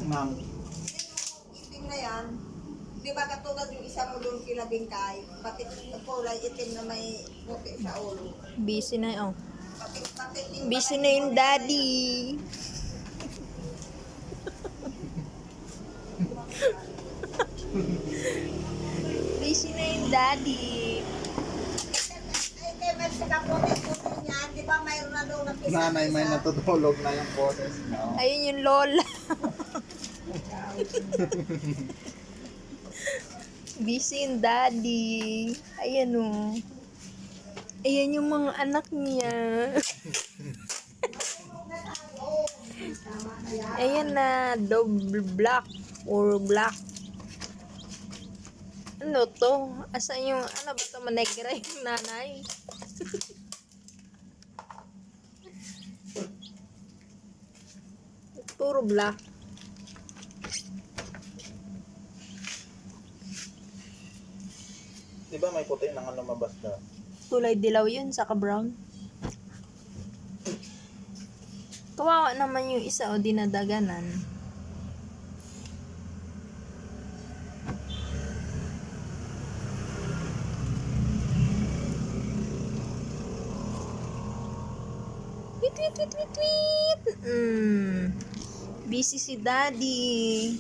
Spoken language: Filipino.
Ma'am. Itim na yan. Di ba katulad yung isa mo doon kila Bingkay? Pati kulay itim na may puti sa ulo. Busy na, oh. Pati Busy na yung daddy. Busy na yung daddy. Ay, kaya may sakaputi-puti niyan. Di ba mayroon na doon na pisa? Nanay may natutulog na yung boses niya. Ayun yung lola. Busy yung daddy. Ayan, oh. Ayan yung mga anak niya. Ayan na, double black or black. Ano to? Asan yung, ano ba ito, manegra yung nanay? Puro black. Di ba may puti nang lumabas na? Kulay dilaw yun, saka brown. Kawawa naman yung isa o dinadaganan. Tweet, tweet, tweet, tweet, tweet. Busy si daddy.